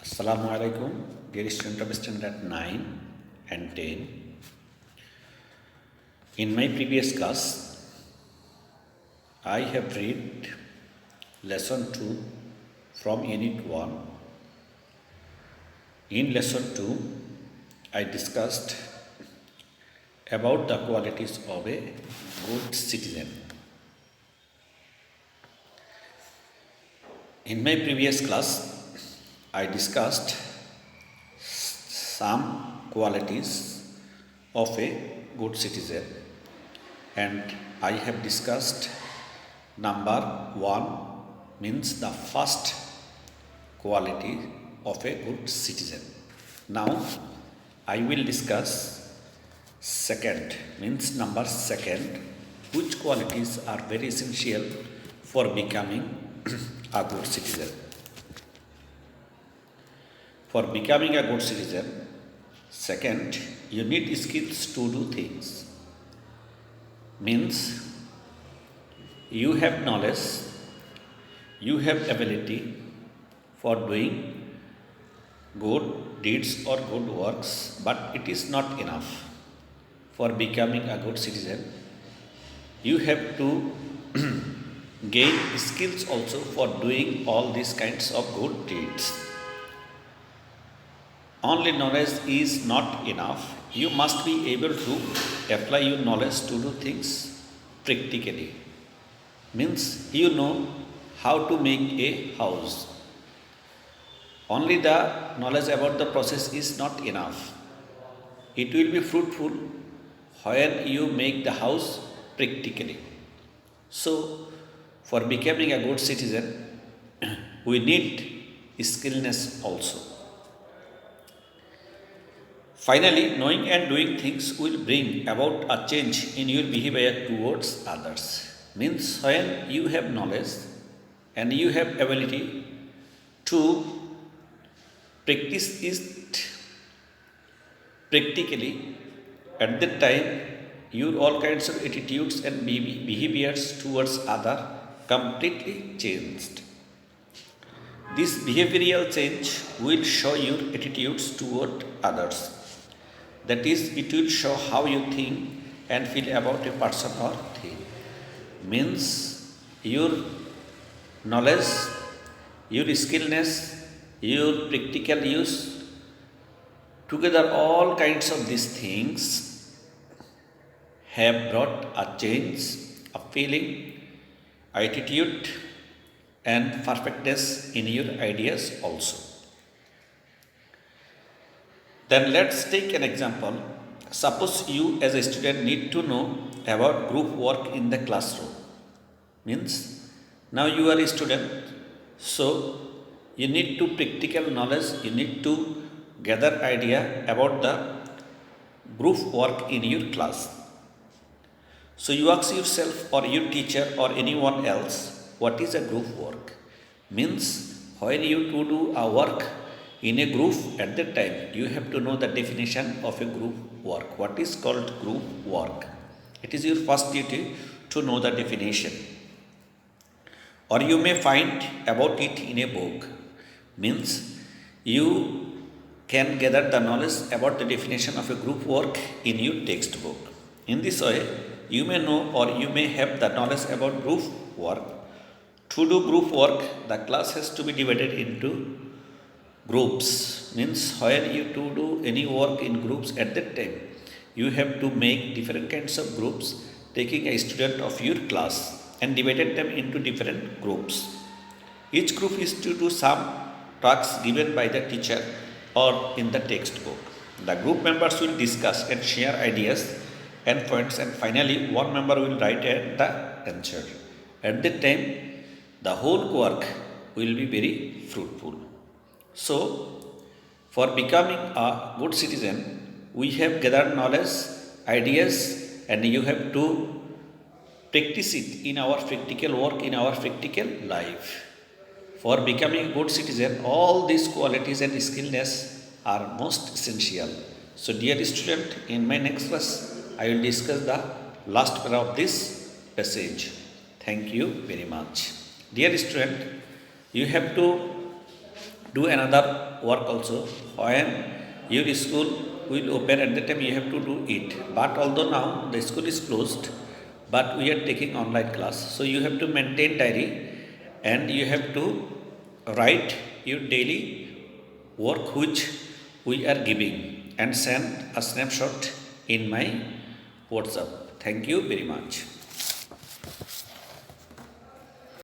Assalamu alaikum, dear student of standard 9 and 10. In my previous class, I have read lesson 2 from unit 1. In lesson 2, I discussed about the qualities of a good citizen. In my previous class, I discussed some qualities of a good citizen, and I have discussed number 1 means the first quality of a good citizen. Now I will discuss second means number 2, which qualities are very essential for becoming a good citizen. For becoming a good citizen, second, you need skills to do things. Means you have knowledge, you have ability for doing good deeds or good works, but it is not enough. For becoming a good citizen, you have to gain skills also for doing all these kinds of good deeds. Only knowledge is not enough. You must be able to apply your knowledge to do things practically. Means you know how to make a house. Only the knowledge about the process is not enough. It will be fruitful when you make the house practically. So, for becoming a good citizen, we need skillness also. Finally, knowing and doing things will bring about a change in your behavior towards others. Means when you have knowledge and you have ability to practice it practically, at that time your all kinds of attitudes and behaviors towards other completely changed. This behavioral change will show your attitudes toward others. That is, it will show how you think and feel about a person or thing. Means your knowledge, your skillness, your practical use, together all kinds of these things have brought a change, a feeling, attitude and perfectness in your ideas also. Then let's take an example. Suppose you as a student need to know about group work in the classroom. Means now you are a student, so you need to practical knowledge, you need to gather idea about the group work in your class. So you ask yourself or your teacher or anyone else, what is a group work? Means when you to do a work in a group, at that time you have to know the definition of a group work. What is called group work? It is your first duty to know the definition. Or you may find about it in a book. Means you can gather the knowledge about the definition of a group work in your textbook. In this way, you may know or you may have the knowledge about group work. To do group work, the class has to be divided into groups. Means when you to do any work in groups, at that time you have to make different kinds of groups, taking a student of your class and divided them into different groups. Each group is to do some tasks given by the teacher or in the textbook. The group members will discuss and share ideas and points, and finally one member will write the answer. At that time the whole work will be very fruitful. So, for becoming a good citizen, we have gathered knowledge, ideas, and you have to practice it in our practical work, in our practical life. For becoming a good citizen, all these qualities and skillness are most essential. So, dear student, in my next class, I will discuss the last part of this passage. Thank you very much. Dear student, you have to do another work also. When your school will open, at that time you have to do it. But although now the school is closed, but we are taking online class, so you have to maintain diary and you have to write your daily work which we are giving and send a snapshot in my WhatsApp. Thank you very much.